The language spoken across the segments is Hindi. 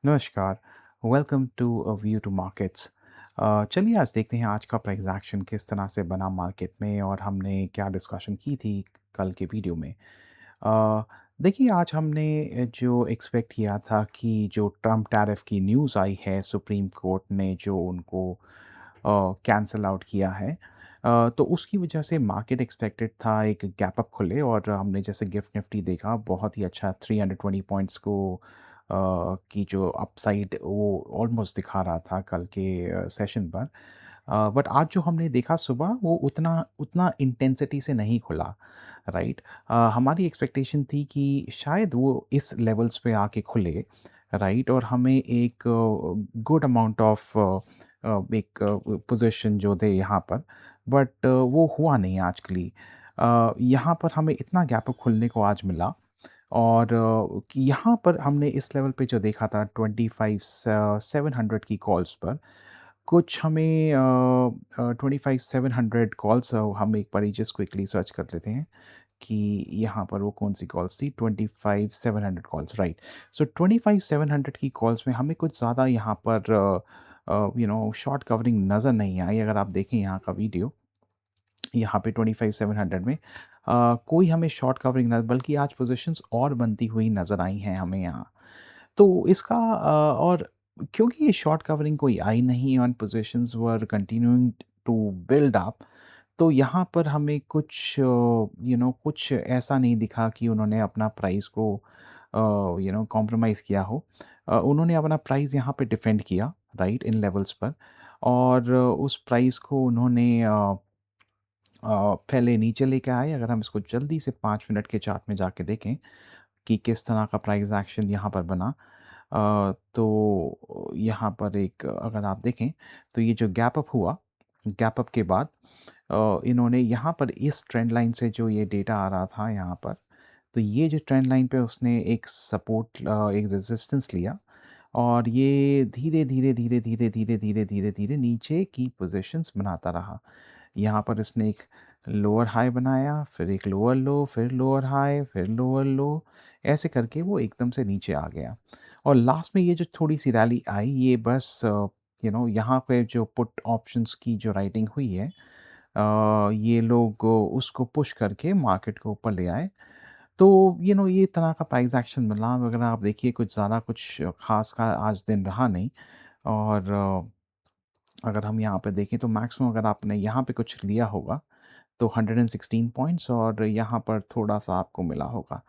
नमस्कार। Welcome to view to markets. चलिए आज देखते हैं आज का प्राइस एक्शन किस तरह से बना मार्केट में और हमने क्या डिस्कशन की थी कल के वीडियो में। अ, देखिए आज हमने जो एक्सपेक्ट किया था कि जो ट्रम्प टैरिफ की न्यूज़ आई है सुप्रीम कोर्ट ने जो उनको कैंसल आउट किया है। तो उसकी वजह से मार्केट एक्सपेक्टेड था एक गैप अप खुले और हमने जैसे गिफ्ट निफ्टी देखा बहुत ही अच्छा 320 पॉइंट्स को की जो अपसाइड वो ऑलमोस्ट दिखा रहा था कल के सेशन पर। बट आज जो हमने देखा सुबह वो उतना उतना इंटेंसिटी से नहीं खुला, राइट। हमारी एक्सपेक्टेशन थी कि शायद वो इस लेवल्स पे आके खुले, राइट, और हमें एक गुड अमाउंट ऑफ एक पोजीशन जो दे यहाँ पर। बट वो हुआ नहीं आज के लिए। यहाँ पर हमें इतना गैप अप खुलने को आज मिला और कि यहाँ पर हमने इस लेवल पे जो देखा था 25 700 की कॉल्स पर कुछ हमें 25 700 कॉल्स, हम एक बार ही जस्ट क्विकली सर्च कर लेते हैं कि यहाँ पर वो कौन सी कॉल्स थी। 25 700 कॉल्स, राइट। सो 25 700 की कॉल्स में हमें कुछ ज़्यादा यहाँ पर शॉर्ट कवरिंग नज़र नहीं आई। अगर आप देखें यहाँ का वीडियो, यहाँ पे 25 700 में कोई हमें शॉर्ट कवरिंग न, बल्कि आज पोजीशंस और बनती हुई नज़र आई हैं हमें यहाँ। तो इसका और क्योंकि ये शॉर्ट कवरिंग कोई आई नहीं और positions were continuing to build up, तो यहाँ पर हमें कुछ कुछ ऐसा नहीं दिखा कि उन्होंने अपना प्राइस को कॉम्प्रोमाइज़ किया हो। उन्होंने अपना प्राइस यहाँ पे डिफेंड किया, राइट, इन लेवल्स पर। और उस प्राइस को उन्होंने पहले नीचे लेके आए। अगर हम इसको जल्दी से 5 मिनट के चार्ट में जाके देखें कि किस तरह का प्राइस एक्शन यहाँ पर बना, तो यहाँ पर एक अगर आप देखें तो ये जो गैप अप हुआ, गैप अप के बाद इन्होंने यहाँ पर इस ट्रेंड लाइन से जो ये डेटा आ रहा था यहाँ पर, तो ये जो ट्रेंड लाइन पे उसने एक सपोर्ट एक रेजिस्टेंस लिया और ये धीरे धीरे धीरे धीरे धीरे धीरे धीरे धीरे नीचे की पोजीशंस बनाता रहा। यहाँ पर इसने एक लोअर हाई बनाया, फिर एक लोअर लो, फिर लोअर हाई, फिर लोअर लो, ऐसे करके वो एकदम से नीचे आ गया। और लास्ट में ये जो थोड़ी-सी रैली आई, ये बस यहाँ पे जो पुट ऑप्शंस की जो राइटिंग हुई है, ये लोग उसको पुश करके मार्केट को ऊपर ले आए। तो ये तरह का प्राइस एक्शन मिला। अगर आप देखिए कुछ ज़्यादा कुछ ख़ास का आज दिन रहा नहीं। और अगर हम यहाँ पे देखें तो मैक्सिमम अगर आपने यहाँ पे कुछ लिया होगा तो 116 पॉइंट्स और यहाँ पर थोड़ा-सा आपको मिला होगा।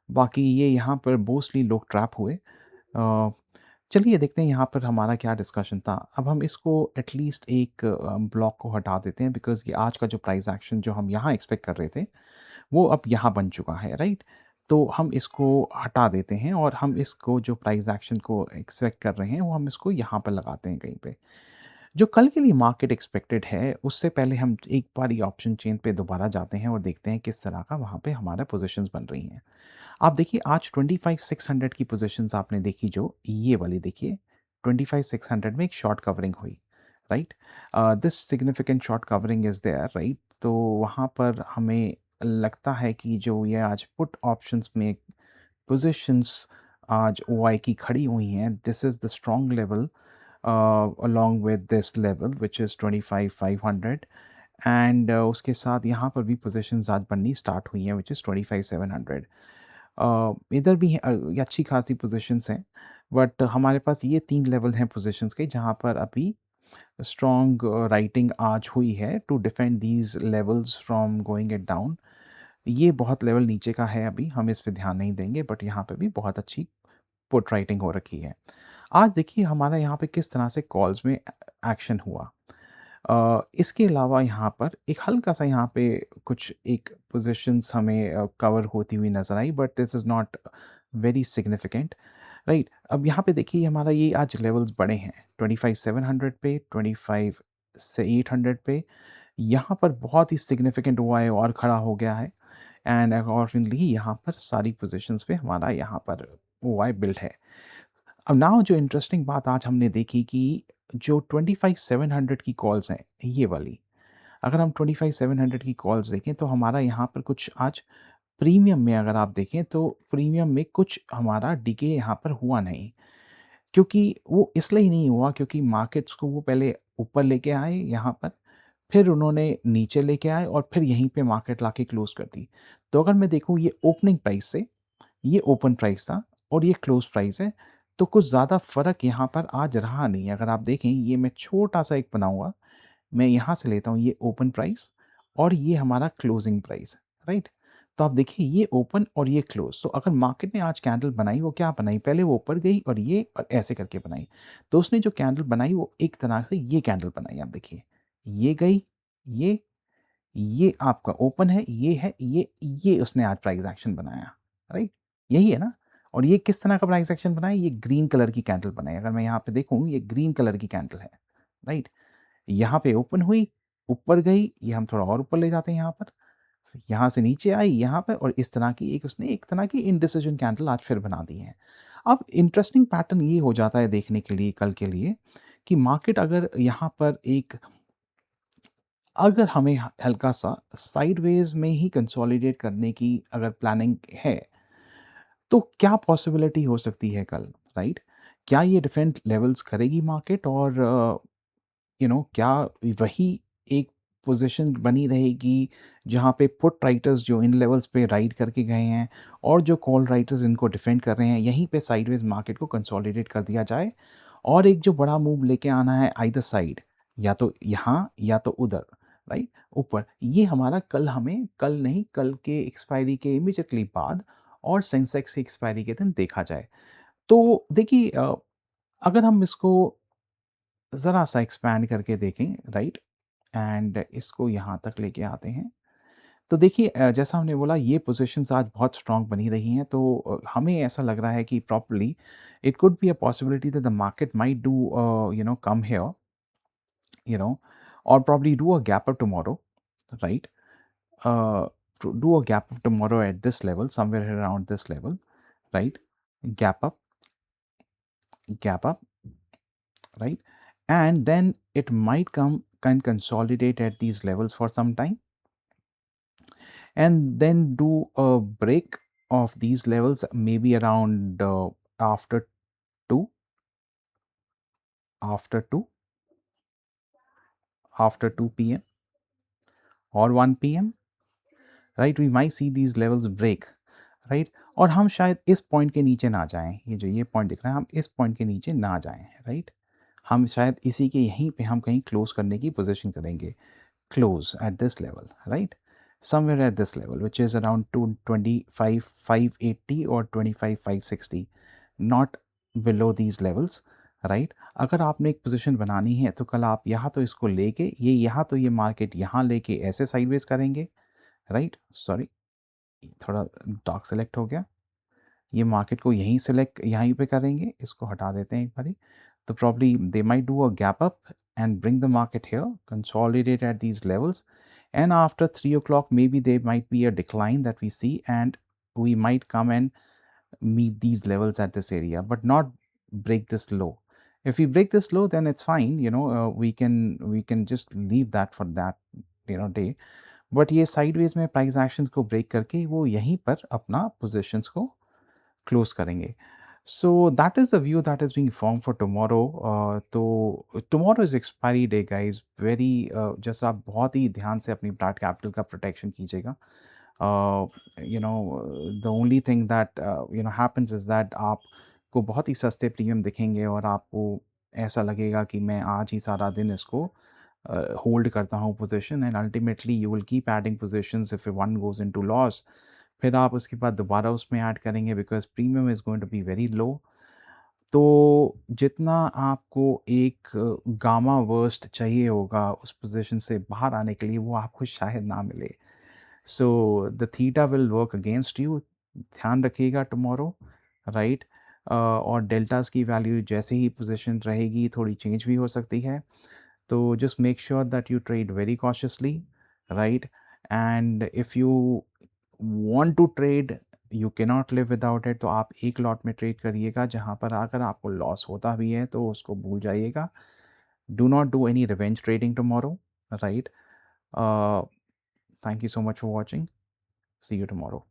बाकी ये यहाँ पर मोस्टली लोग ट्रैप हुए। चलिए देखते हैं यहाँ पर हमारा क्या डिस्कशन था। अब हम इसको एटलीस्ट एक ब्लॉक को हटा देते हैं बिकॉज़ ये आज का जो प्राइस एक्शन जो हम यहाँ एक्सपेक्ट कर रहे थे, वो अब यहाँ बन चुका है, राइट? तो हम इसको हटा देते हैं और हम इसको जो प्राइस एक्शन को एक्सपेक्ट कर रहे हैं, वो हम इसको यहाँ पर लगाते हैं कहीं पे। जो कल के लिए मार्केट एक्सपेक्टेड है, उससे पहले हम एक बार ये ऑप्शन चेन पे दोबारा जाते हैं और देखते हैं किस तरह का वहाँ पे हमारा पोज़ीशंस बन रही हैं। आप देखिए आज 25 600 की पोज़ीशंस आपने देखी, जो ये वाली देखिए, 25 600 में एक शॉर्ट कवरिंग हुई, right? This significant short covering is there, right? तो वहाँ पर हमें लगता है कि जो ये आज पुट ऑप्शंस में पोज़ीशंस आज ओआई की खड़ी हुई हैं, this is the strong level along with this level which is 25 500 and उसके साथ यहाँ पर भी पोजीशंस आज बननी स्टार्ट हुई हैं विच इज़ 25 700। इधर भी ये अच्छी खासी पोजीशंस हैं, बट हमारे पास ये 3 लेवल हैं पोजीशंस के जहाँ पर अभी स्ट्रॉन्ग राइटिंग आज हुई है to defend these levels from going it down. ये बहुत लेवल नीचे का है, अभी हम इस पे ध्यान नहीं देंगे, बट यहाँ पे भी बहुत अच्छी पुट राइटिंग हो रखी है। आज देखिए हमारा यहाँ पे किस तरह से कॉल्स में एक्शन हुआ। इसके अलावा यहाँ पर एक हल्का-सा यहाँ पे कुछ एक पोज़ीशंस हमें कवर होती हुई नज़र आई, but this is not very significant, right? अब यहाँ पे देखिए हमारा ये आज लेवल्स बड़े हैं 25 700 पे, 25 से 800 पे। यहाँ पर बहुत ही सिग्निफिकेंट ओआई और खड़ा हो गया है एंड अकॉर्डिंगली यहाँ पर सारी पोज़ीशंस पे हमारा यहाँ पर ओआई बिल्ड है। अब नाउ जो इंटरेस्टिंग बात आज हमने देखी कि जो 25 700 की कॉल्स हैं, ये वाली, अगर हम 25 700 की कॉल्स देखें तो हमारा यहाँ पर कुछ आज प्रीमियम में अगर आप देखें तो प्रीमियम में कुछ हमारा डिके यहाँ पर हुआ नहीं। क्योंकि वो इसलिए ही नहीं हुआ क्योंकि मार्केट्स को वो पहले ऊपर लेके आए यहाँ पर, फिर उन्होंने नीचे लेके आए और फिर यहीं पे मार्केट लाके क्लोज़ कर दी। तो अगर मैं देखूँ ये ओपनिंग प्राइस से, ये ओपन प्राइस था और ये क्लोज़ प्राइस है, तो कुछ ज़्यादा फ़र्क यहाँ पर आज रहा नहीं। अगर आप देखें ये मैं छोटा-सा एक बनाऊँगा, मैं यहाँ से लेता हूँ ये ओपन प्राइस और ये हमारा क्लोजिंग प्राइस, राइट? तो आप देखिए ये ओपन और ये क्लोज़, तो अगर मार्केट ने आज कैंडल बनाई वो क्या बनाई? पहले वो ऊपर गई और ये और ऐसे करके बनाई। तो उसने जो कैंडल बनाई वो एक तरह से ये कैंडल बनाई आप देखिए। ये गई, ये आपका ओपन है, ये उसने आज प्राइस एक्शन बनाया, राइट? यही है ना? और ये किस तरह का प्राइस एक्शन बनाया? ये ग्रीन कलर की कैंडल बनाई। अगर मैं यहाँ पे देखूँ ये ग्रीन कलर की कैंडल है, राइट? यहाँ पे ओपन हुई, ऊपर गई, ये हम थोड़ा और ऊपर ले जाते हैं यहाँ पर, फिर यहाँ से नीचे आई यहाँ पे और इस तरह की एक उसने एक तरह की इंडिसिजन कैंडल आज फिर बना दी है। अब इंटरेस्टिंग पैटर्न ये हो जाता है देखने के लिए कल के लिए कि मार्केट अगर यहाँ पर एक अगर हमें हल्का-सा साइडवेज़ में ही कंसोलिडेट करने की अगर प्लानिंग है, तो क्या पॉसिबिलिटी हो सकती है कल, राइट? क्या ये डिफरेंट लेवल्स करेगी मार्केट और क्या वही एक पोजीशन बनी रहेगी जहाँ पे पुट राइटर्स जो इन लेवल्स पे राइड करके गए हैं और जो कॉल राइटर्स इनको डिफेंड कर रहे हैं, यहीं पे साइडवेज मार्केट को कंसोलिडेट कर दिया जाए और एक जो बड़ा मूव लेके आना है आइदर साइड, या तो यहाँ या तो उधर, राइट? ऊपर। ये हमारा कल हमें कल नहीं, कल के एक्सपायरी के इमीडिएटली बाद और सेंसेक्स की एक्सपायरी के दिन देखा जाए। तो देखिए अगर हम इसको ज़रा-सा एक्सपैंड करके देखें, राइट? एंड इसको यहाँ तक लेके आते हैं। तो देखिए जैसा हमने बोला ये पोज़ीशंस आज बहुत स्ट्रॉन्ग बनी रही हैं, तो हमें ऐसा लग रहा है कि probably it could be a possibility that the market might do come here, you know, or probably do a gap up tomorrow, right? To do a gap up tomorrow at this level, somewhere around this level, right? Gap up, gap up, right? And then it might come can consolidate at these levels for some time and then do a break of these levels maybe around after 2 after 2 after 2 p.m. or 1 p.m, right? We might see these levels break, right? और हम शायद इस पॉइंट के नीचे ना जाएं, ये जो ये पॉइंट दिख रहा है हम इस पॉइंट के नीचे ना जाएं, राइट? हम शायद इसी के यहीं पे हम कहीं क्लोज करने की पोजीशन करेंगे, close at this level, right? Somewhere at this level, which is around 225,580 or 25,560, not below these levels, right? अगर आपने एक पोजीशन बनानी है तो कल आप यहाँ तो इसको लेके ये यहाँ तो ये मार्केट यहाँ लेके ऐसे साइडवेज करेंगे, राइट? सॉरी, थोड़ा डार्क सेलेक्ट हो गया। ये मार्केट को यहीं सेलेक्ट यहीं पे करेंगे, इसको हटा देते हैं एक बारी। तो probably they might do a gap up and bring the market here, consolidate at these levels, and after 3 o'clock maybe there might be a decline that we see and we might come and meet these levels at this area, but not break this low. If we break this low, then it's fine, we can just leave that for that day. But ये साइडवेज में प्राइस एक्शंस को ब्रेक करके वो यहीं पर अपना पोजीशंस को क्लोज करेंगे। So that is the view that is being form for tomorrow. तो tomorrow is expiry day guys, very जैसा आप बहुत ही ध्यान से अपनी ब्राड कैपिटल का प्रोटेक्शन कीजिएगा। The only thing that happens is that आपको बहुत ही सस्ते प्रीमियम दिखेंगे और आपको ऐसा लगेगा कि मैं आज ही सारा दिन इसको होल्ड करता हूँ position, and ultimately you will keep adding positions if one goes into loss. फिर आप उसके बाद दोबारा उसमें ऐड करेंगे because premium is going to be very low. तो जितना आपको एक गामा वर्स्ट चाहिए होगा उस पोज़ीशन से बाहर आने के लिए वो आपको शायद ना मिले। So the theta will work against you. ध्यान रखिएगा टुमारो, राइट? और डेल्टास की वैल्यू जैसे ही पोजीशन रहेगी थोड़ी चेंज भी हो सकती है। तो just make sure that you trade very cautiously, right? And if you want to trade, you cannot live without it, तो आप एक लॉट में ट्रेड करिएगा जहाँ पर अगर आपको लॉस होता भी है तो उसको भूल जाइएगा। Do not do any revenge trading tomorrow, right? uh, Thank you so much for watching. See you tomorrow.